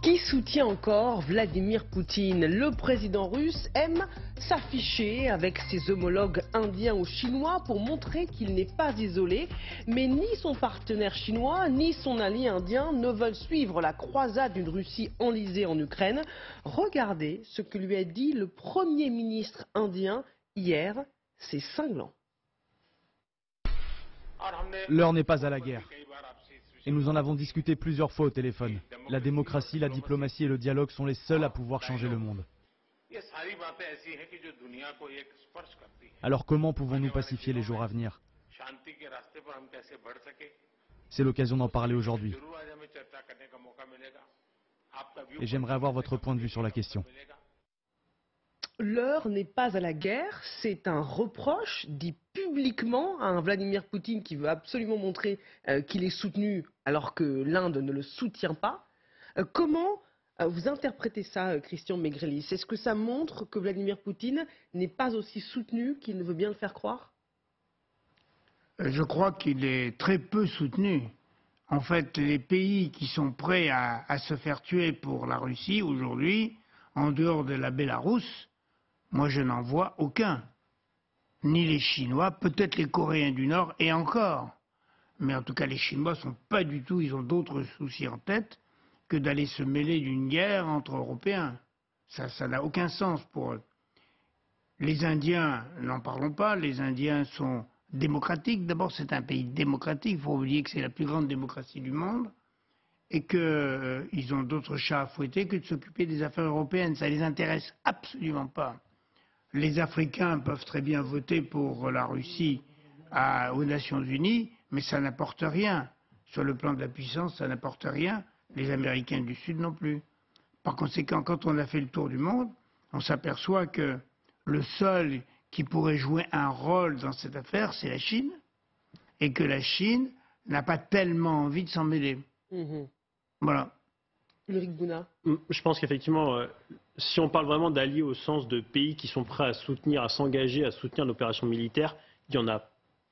Qui soutient encore Vladimir Poutine? Le président russe aime s'afficher avec ses homologues indiens ou chinois pour montrer qu'il n'est pas isolé. Mais ni son partenaire chinois ni son allié indien ne veulent suivre la croisade d'une Russie enlisée en Ukraine. Regardez ce que lui a dit le Premier ministre indien hier. C'est cinglant. L'heure n'est pas à la guerre. Et nous en avons discuté plusieurs fois au téléphone. La démocratie, la diplomatie et le dialogue sont les seuls à pouvoir changer le monde. Alors comment pouvons-nous pacifier les jours à venir? C'est l'occasion d'en parler aujourd'hui. Et j'aimerais avoir votre point de vue sur la question. L'heure n'est pas à la guerre, c'est un reproche dit publiquement à un Vladimir Poutine qui veut absolument montrer qu'il est soutenu alors que l'Inde ne le soutient pas. Comment vous interprétez ça, Christian Maigrelis? Est-ce que ça montre que Vladimir Poutine n'est pas aussi soutenu qu'il ne veut bien le faire croire? Je crois qu'il est très peu soutenu. En fait, les pays qui sont prêts à se faire tuer pour la Russie aujourd'hui, en dehors de la Bélarousse, moi, je n'en vois aucun. Ni les Chinois, peut-être les Coréens du Nord, et encore. Mais en tout cas, les Chinois sont pas du tout, ils ont d'autres soucis en tête que d'aller se mêler d'une guerre entre Européens. Ça n'a aucun sens pour eux. Les Indiens, n'en parlons pas, les Indiens sont démocratiques. D'abord, c'est un pays démocratique, il faut oublier que c'est la plus grande démocratie du monde, et qu'ils ont d'autres chats à fouetter que de s'occuper des affaires européennes. Ça les intéresse absolument pas. Les Africains peuvent très bien voter pour la Russie aux Nations Unies, mais ça n'apporte rien. Sur le plan de la puissance, ça n'apporte rien. Les Américains du Sud non plus. Par conséquent, quand on a fait le tour du monde, on s'aperçoit que le seul qui pourrait jouer un rôle dans cette affaire, c'est la Chine, et que la Chine n'a pas tellement envie de s'en mêler. Voilà. Ulrich Bouna. Je pense qu'effectivement, si on parle vraiment d'alliés au sens de pays qui sont prêts à soutenir, à s'engager, à soutenir l'opération militaire, il n'y en a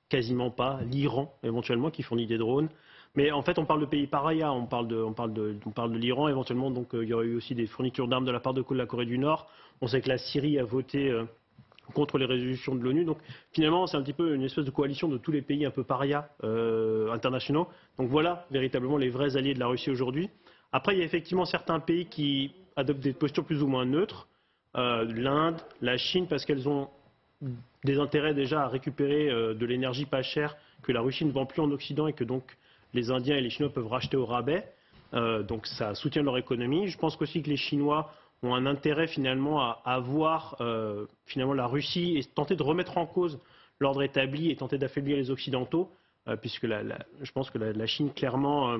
quasiment pas. L'Iran, éventuellement, qui fournit des drones. Mais en fait, on parle de pays paria, on parle de l'Iran, éventuellement, donc il y aurait eu aussi des fournitures d'armes de la part de la Corée du Nord. On sait que la Syrie a voté contre les résolutions de l'ONU. Donc finalement, c'est un petit peu une espèce de coalition de tous les pays un peu parias internationaux. Donc voilà, véritablement, les vrais alliés de la Russie aujourd'hui. Après, il y a effectivement certains pays qui adoptent des postures plus ou moins neutres. L'Inde, la Chine, parce qu'elles ont des intérêts déjà à récupérer de l'énergie pas chère que la Russie ne vend plus en Occident et que donc les Indiens et les Chinois peuvent racheter au rabais. Donc ça soutient leur économie. Je pense aussi que les Chinois ont un intérêt finalement à voir finalement la Russie et tenter de remettre en cause l'ordre établi et tenter d'affaiblir les Occidentaux, puisque je pense que la Chine clairement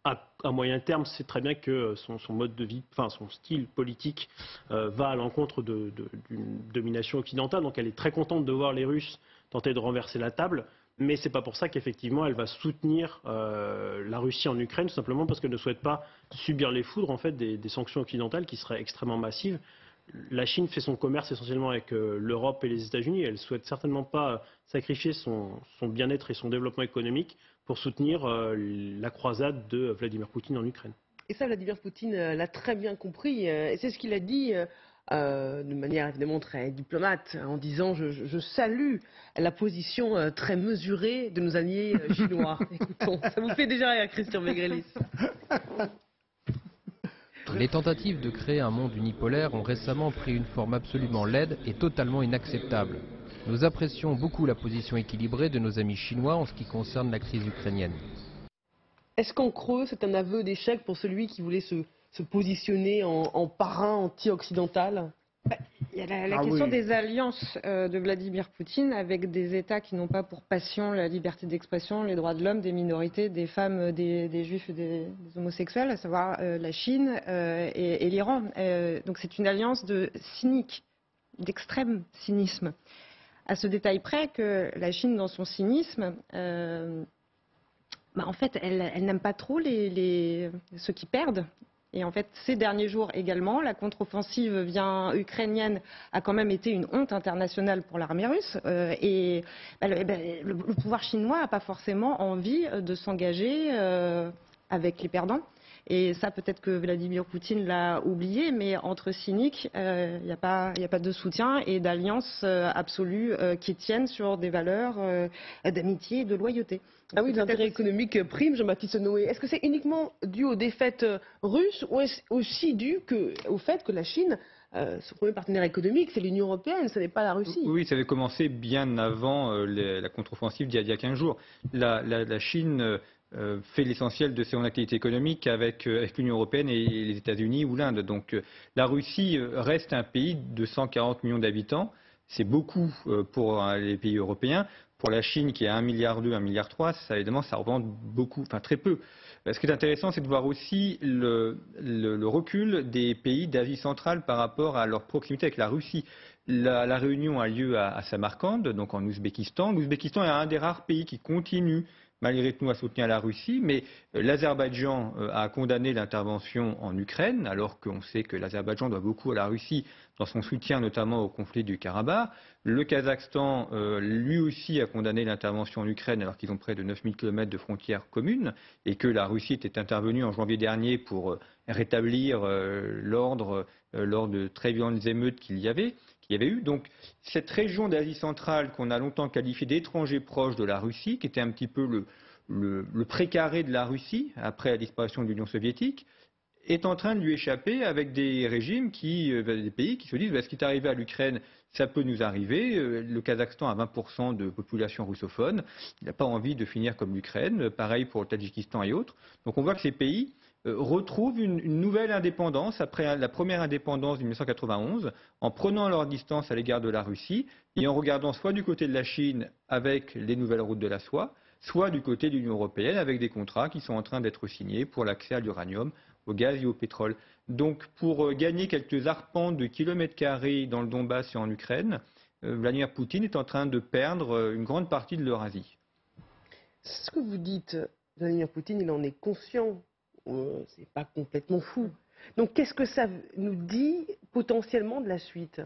à moyen terme, c'est très bien que son mode de vie, enfin son style politique va à l'encontre d'une domination occidentale. Donc elle est très contente de voir les Russes tenter de renverser la table, mais c'est pas pour ça qu'effectivement elle va soutenir la Russie en Ukraine, tout simplement parce qu'elle ne souhaite pas subir les foudres en fait des sanctions occidentales qui seraient extrêmement massives. La Chine fait son commerce essentiellement avec l'Europe et les États-Unis. Elle ne souhaite certainement pas sacrifier son bien-être et son développement économique pour soutenir la croisade de Vladimir Poutine en Ukraine. Et ça, Vladimir Poutine l'a très bien compris. Et c'est ce qu'il a dit de manière évidemment très diplomate, en disant je salue la position très mesurée de nos alliés chinois. Écoutons, ça vous fait déjà rire, Christian Maigrelis. Les tentatives de créer un monde unipolaire ont récemment pris une forme absolument laide et totalement inacceptable. Nous apprécions beaucoup la position équilibrée de nos amis chinois en ce qui concerne la crise ukrainienne. Est-ce qu'en creux, c'est un aveu d'échec pour celui qui voulait se positionner en parrain anti-occidental? Il y a la question des alliances de Vladimir Poutine avec des États qui n'ont pas pour passion la liberté d'expression, les droits de l'homme, des minorités, des femmes, des juifs et des homosexuels, à savoir la Chine et l'Iran. Donc c'est une alliance cynique, d'extrême cynisme. À ce détail près que la Chine, dans son cynisme, en fait, elle n'aime pas trop ceux qui perdent. Et en fait, ces derniers jours également, la contre-offensive ukrainienne a quand même été une honte internationale pour l'armée russe. Le pouvoir chinois n'a pas forcément envie de s'engager avec les perdants. Et ça, peut-être que Vladimir Poutine l'a oublié, mais entre cyniques, il n'y a pas de soutien et d'alliance absolue qui tiennent sur des valeurs d'amitié et de loyauté. Ah oui, l'intérêt économique prime, Jean-Baptiste Noé. Est-ce que c'est uniquement dû aux défaites russes ou est-ce aussi dû au fait que la Chine, son premier partenaire économique, c'est l'Union européenne, ce n'est pas la Russie? Oui, ça avait commencé bien avant la contre-offensive d'il y a 15 jours. La Chine fait l'essentiel de son activité économique avec l'Union européenne et les États-Unis ou l'Inde. Donc la Russie reste un pays de 140 millions d'habitants. C'est beaucoup pour les pays européens. Pour la Chine qui est à 1,2 milliard, 1,3 milliard, ça évidemment ça représente beaucoup, enfin très peu. Ce qui est intéressant, c'est de voir aussi le recul des pays d'Asie centrale par rapport à leur proximité avec la Russie. La réunion a lieu à Samarcande, donc en Ouzbékistan. L'Ouzbékistan est un des rares pays qui continue malgré tout à soutenir la Russie, mais l'Azerbaïdjan a condamné l'intervention en Ukraine, alors qu'on sait que l'Azerbaïdjan doit beaucoup à la Russie dans son soutien notamment au conflit du Karabakh. Le Kazakhstan, lui aussi, a condamné l'intervention en Ukraine, alors qu'ils ont près de 9000 km de frontières communes, et que la Russie était intervenue en janvier dernier pour rétablir l'ordre lors de très violentes émeutes qu'il y avait eu. Donc cette région d'Asie centrale qu'on a longtemps qualifiée d'étranger proche de la Russie, qui était un petit peu le précaré de la Russie après la disparition de l'Union soviétique, est en train de lui échapper avec des régimes des pays qui se disent ce qui est arrivé à l'Ukraine, ça peut nous arriver. Le Kazakhstan a 20% de population russophone, il n'a pas envie de finir comme l'Ukraine, pareil pour le Tadjikistan et autres. Donc on voit que ces pays retrouvent une nouvelle indépendance après la première indépendance de 1991, en prenant leur distance à l'égard de la Russie et en regardant soit du côté de la Chine avec les nouvelles routes de la soie, soit du côté de l'Union européenne avec des contrats qui sont en train d'être signés pour l'accès à l'uranium, au gaz et au pétrole. Donc pour gagner quelques arpents de kilomètres carrés dans le Donbass et en Ukraine, Vladimir Poutine est en train de perdre une grande partie de l'Eurasie. Ce que vous dites, Vladimir Poutine, il en est conscient. C'est pas complètement fou. Donc qu'est-ce que ça nous dit potentiellement de la suite?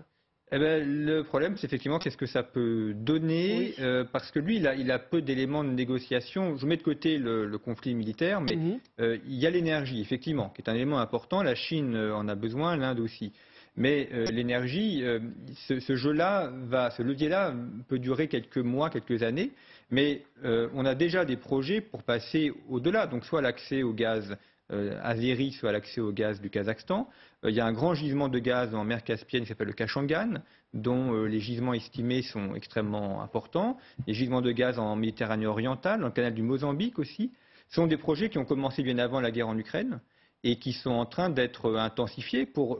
Le problème, c'est effectivement qu'est-ce que ça peut donner, parce que lui, il a peu d'éléments de négociation. Je mets de côté le conflit militaire, mais il y a l'énergie, effectivement, qui est un élément important. La Chine en a besoin, l'Inde aussi. Mais l'énergie, ce jeu-là, ce levier-là peut durer quelques mois, quelques années. Mais on a déjà des projets pour passer au-delà, donc soit l'accès au gaz azéri, soit l'accès au gaz du Kazakhstan. Il y a un grand gisement de gaz en mer Caspienne qui s'appelle le Kashangan, dont les gisements estimés sont extrêmement importants. Les gisements de gaz en Méditerranée orientale, dans le canal du Mozambique aussi, sont des projets qui ont commencé bien avant la guerre en Ukraine et qui sont en train d'être intensifiés pour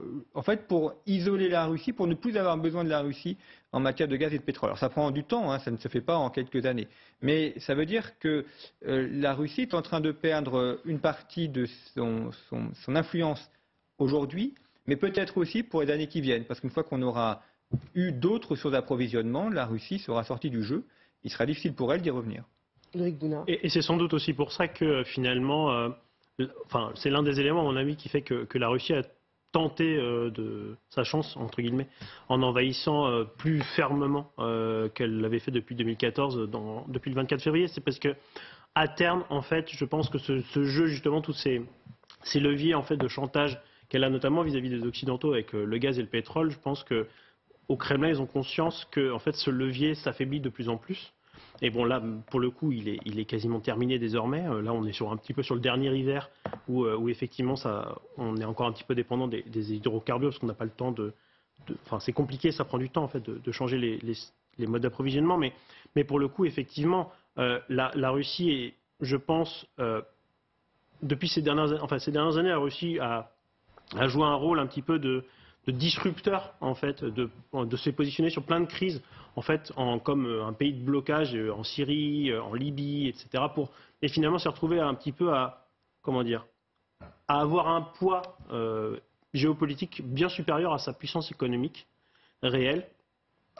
isoler la Russie, pour ne plus avoir besoin de la Russie en matière de gaz et de pétrole. Alors ça prend du temps, ça ne se fait pas en quelques années. Mais ça veut dire que la Russie est en train de perdre une partie de son influence aujourd'hui, mais peut-être aussi pour les années qui viennent. Parce qu'une fois qu'on aura eu d'autres sources d'approvisionnement, la Russie sera sortie du jeu. Il sera difficile pour elle d'y revenir. Et c'est sans doute aussi pour ça que finalement... c'est l'un des éléments, à mon avis, qui fait que la Russie a tenté de sa chance, entre guillemets, en envahissant plus fermement qu'elle l'avait fait depuis 2014, depuis le 24 février. C'est parce que, à terme, en fait, je pense que ce jeu, justement, tous ces leviers en fait, de chantage qu'elle a notamment vis-à-vis des Occidentaux avec le gaz et le pétrole, je pense qu'au Kremlin, ils ont conscience que en fait, ce levier s'affaiblit de plus en plus. Et bon, là, pour le coup, il est quasiment terminé désormais. Là, on est un petit peu sur le dernier hiver où effectivement, on est encore un petit peu dépendant des hydrocarbures parce qu'on n'a pas le temps Enfin, c'est compliqué, ça prend du temps en fait de changer les modes d'approvisionnement. Mais pour le coup, effectivement, la Russie est, je pense, depuis ces dernières années, la Russie a joué un rôle un petit peu de disrupteur en fait, de se positionner sur plein de crises en fait, comme un pays de blocage en Syrie, en Libye, etc. Et finalement se retrouver un petit peu à avoir un poids géopolitique bien supérieur à sa puissance économique réelle.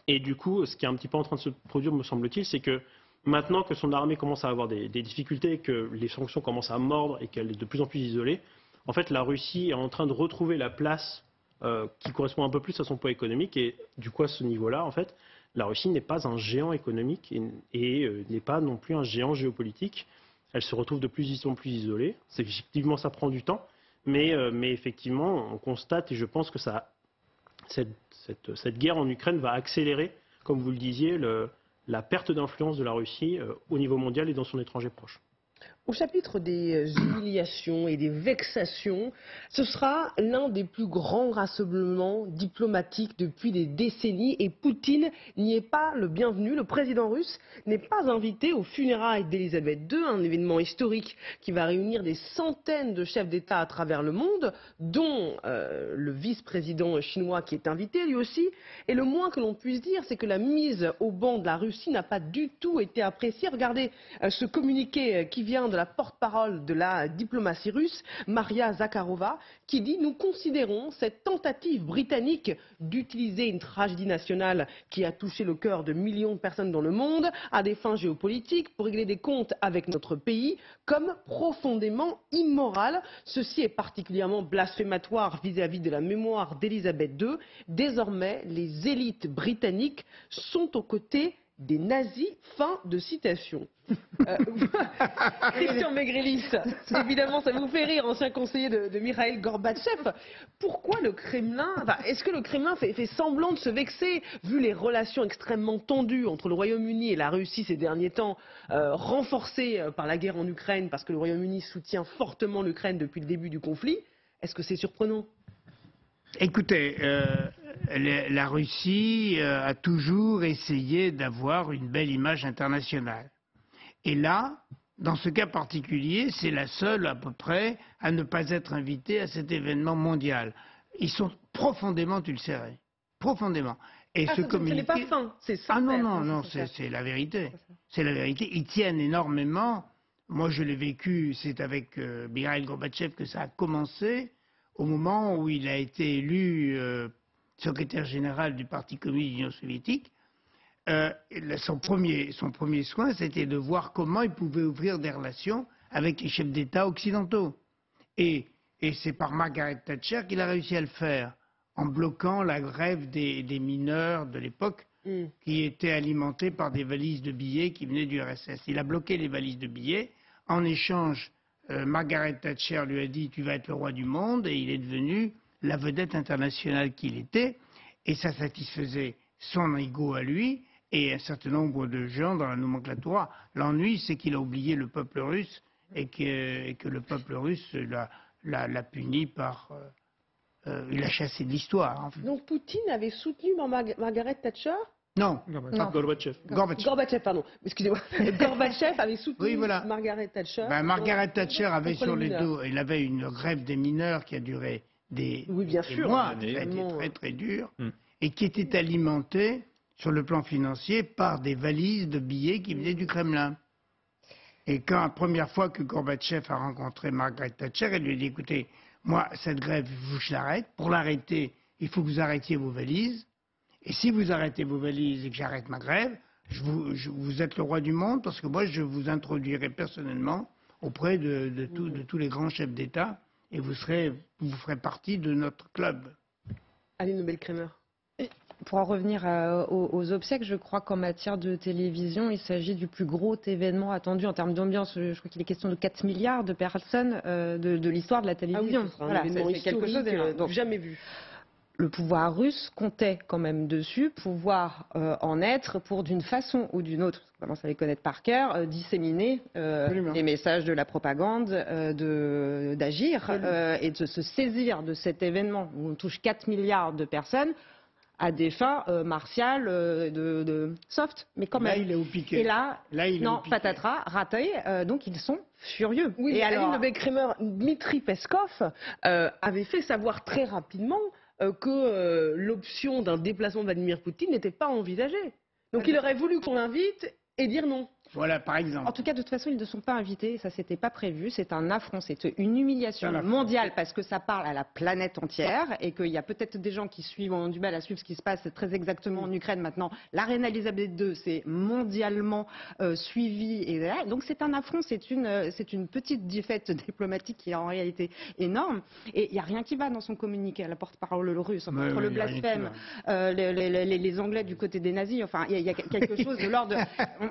Et du coup, ce qui est un petit peu en train de se produire, me semble-t-il, c'est que maintenant que son armée commence à avoir des difficultés, que les sanctions commencent à mordre et qu'elle est de plus en plus isolée, en fait, la Russie est en train de retrouver la place qui correspond un peu plus à son poids économique. Et du coup, à ce niveau-là, en fait, la Russie n'est pas un géant économique et n'est pas non plus un géant géopolitique. elle se retrouve de plus en plus isolée. C'est effectivement, ça prend du temps, mais effectivement, on constate, et je pense que cette guerre en Ukraine va accélérer, comme vous le disiez, la perte d'influence de la Russie au niveau mondial et dans son étranger proche. Au chapitre des humiliations et des vexations, ce sera l'un des plus grands rassemblements diplomatiques depuis des décennies et Poutine n'y est pas le bienvenu. Le président russe n'est pas invité aux funérailles d'Elisabeth II, un événement historique qui va réunir des centaines de chefs d'État à travers le monde, dont le vice-président chinois qui est invité lui aussi. Et le moins que l'on puisse dire, c'est que la mise au banc de la Russie n'a pas du tout été appréciée. Regardez ce communiqué qui vient de la porte-parole de la diplomatie russe, Maria Zakharova, qui dit « Nous considérons cette tentative britannique d'utiliser une tragédie nationale qui a touché le cœur de millions de personnes dans le monde à des fins géopolitiques pour régler des comptes avec notre pays comme profondément immorale. Ceci est particulièrement blasphématoire vis-à-vis de la mémoire d'Elisabeth II. Désormais, les élites britanniques sont aux côtés des nazis », fin de citation. Christian Megrelis, évidemment ça vous fait rire, ancien conseiller de Mikhaïl Gorbatchev. Pourquoi le Kremlin, est-ce que le Kremlin fait semblant de se vexer, vu les relations extrêmement tendues entre le Royaume-Uni et la Russie ces derniers temps, renforcées par la guerre en Ukraine, parce que le Royaume-Uni soutient fortement l'Ukraine depuis le début du conflit? Est-ce que c'est surprenant? Écoutez, la Russie a toujours essayé d'avoir une belle image internationale. Et là, dans ce cas particulier, c'est la seule à peu près à ne pas être invitée à cet événement mondial. Ils sont profondément ulcérés. Profondément. Et ce communiqué... Ce n'est pas fin, c'est ça. Ah non, c'est la vérité. C'est la vérité. Ils tiennent énormément. Moi, je l'ai vécu, c'est avec Mikhaïl Gorbatchev que ça a commencé, au moment où il a été élu secrétaire général du Parti communiste de l'Union soviétique. Son premier soin, c'était de voir comment il pouvait ouvrir des relations avec les chefs d'État occidentaux. Et c'est par Margaret Thatcher qu'il a réussi à le faire, en bloquant la grève des mineurs de l'époque, qui étaient alimentés par des valises de billets qui venaient du RSS. Il a bloqué les valises de billets. En échange, Margaret Thatcher lui a dit « Tu vas être le roi du monde » et il est devenu la vedette internationale qu'il était. Et ça satisfaisait son ego à lui et un certain nombre de gens dans la nomenclature. L'ennui, c'est qu'il a oublié le peuple russe et que le peuple russe l'a puni par... il l'a chassé de l'histoire. En fait. Donc Poutine avait soutenu Margaret Thatcher? Non. Gorbatchev. Gorbatchev, pardon. Excusez-moi. Gorbatchev avait soutenu Margaret Thatcher. Margaret Thatcher avait sur les dos, il avait une grève des mineurs qui a duré des mois, qui a été très très dur, et qui était alimentée sur le plan financier par des valises de billets qui venaient du Kremlin. Et quand la première fois que Gorbatchev a rencontré Margaret Thatcher, elle lui a dit, écoutez, moi, cette grève, je l'arrête. Pour l'arrêter, il faut que vous arrêtiez vos valises. Et si vous arrêtez vos valises et que j'arrête ma grève, vous êtes le roi du monde, parce que moi, je vous introduirai personnellement auprès de tous les grands chefs d'État, et vous ferez partie de notre club. Aline Nobel-Kremer. Pour en revenir aux obsèques, je crois qu'en matière de télévision, il s'agit du plus gros événement attendu en termes d'ambiance. Je crois qu'il est question de 4 milliards de personnes de l'histoire de la télévision. Ah oui, c'est quelque chose donc jamais vu. Le pouvoir russe comptait quand même dessus, pouvoir en être pour d'une façon ou d'une autre, on commence à les connaître par cœur, disséminer les messages de la propagande, d'agir et de se saisir de cet événement où on touche 4 milliards de personnes à des fins martiales, de soft, mais quand même. Là, il est au piqué. Et là non, patatras, raté, donc ils sont furieux. Oui, et Aline Nobel-Kremer, Dmitri Peskov avait fait savoir très rapidement que l'option d'un déplacement de Vladimir Poutine n'était pas envisagée. Donc il aurait voulu qu'on l'invite et dire non. Voilà, par exemple. En tout cas, de toute façon, ils ne sont pas invités, ça s'était pas prévu, c'est un affront, c'est une humiliation mondiale parce que ça parle à la planète entière et qu'il y a peut-être des gens qui ont du mal à suivre ce qui se passe très exactement en Ukraine maintenant. La reine Elisabeth II, c'est mondialement suivi et donc c'est un affront, c'est une petite défaite diplomatique qui est en réalité énorme et il n'y a rien qui va dans son communiqué à la porte-parole russe, entre le blasphème, les Anglais du côté des nazis, enfin il y a quelque chose de l'ordre,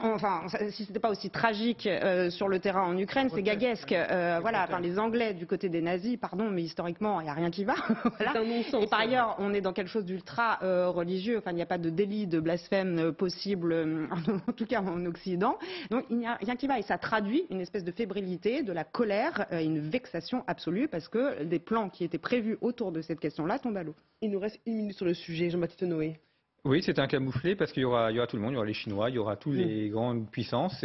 enfin si c'était pas aussi tragique sur le terrain en Ukraine, c'est gaguesque. Voilà, enfin, les Anglais du côté des nazis, pardon, mais historiquement, il n'y a rien qui va. Voilà. C'est un non-sens. Et par ailleurs, on est dans quelque chose d'ultra religieux. Enfin, il n'y a pas de délit de blasphème possible, en tout cas en Occident. Donc, il n'y a rien qui va. Et ça traduit une espèce de fébrilité, de la colère, une vexation absolue, parce que des plans qui étaient prévus autour de cette question-là tombent à l'eau. Il nous reste 1 minute sur le sujet. Jean-Baptiste Noé. Oui, c'est un camouflet parce qu'il y aura tout le monde, il y aura les Chinois, il y aura toutes les grandes puissances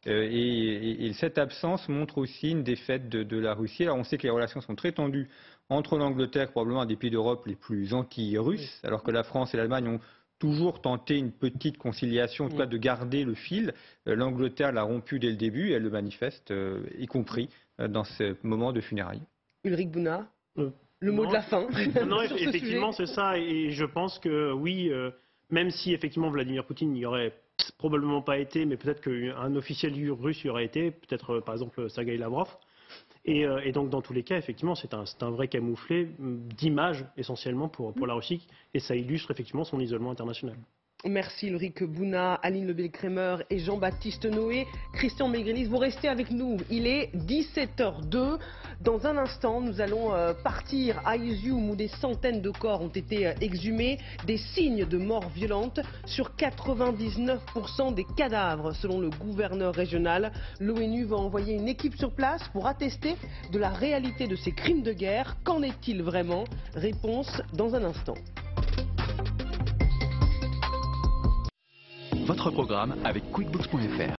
et cette absence montre aussi une défaite de la Russie. Alors on sait que les relations sont très tendues entre l'Angleterre, probablement un des pays d'Europe les plus anti-russes, alors que la France et l'Allemagne ont toujours tenté une petite conciliation, en tout cas de garder le fil. L'Angleterre l'a rompu dès le début et elle le manifeste, y compris dans ce moment de funérailles. Ulrich Bouna, le mot de la fin. Non, effectivement, c'est ça. Et je pense que oui, même si effectivement Vladimir Poutine n'y aurait probablement pas été, mais peut-être qu'un officiel russe y aurait été, peut-être par exemple Sergueï Lavrov. Et donc dans tous les cas, effectivement, c'est un vrai camouflet d'image essentiellement pour la Russie, et ça illustre effectivement son isolement international. Merci Ulrich Bouna, Aline Lebel-Crémer et Jean-Baptiste Noé. Christian Maigrelis, vous restez avec nous. Il est 17h02. Dans un instant, nous allons partir à Izium où des centaines de corps ont été exhumés. Des signes de mort violente sur 99% des cadavres, selon le gouverneur régional. L'ONU va envoyer une équipe sur place pour attester de la réalité de ces crimes de guerre. Qu'en est-il vraiment? Réponse dans un instant. Votre programme avec QuickBooks.fr.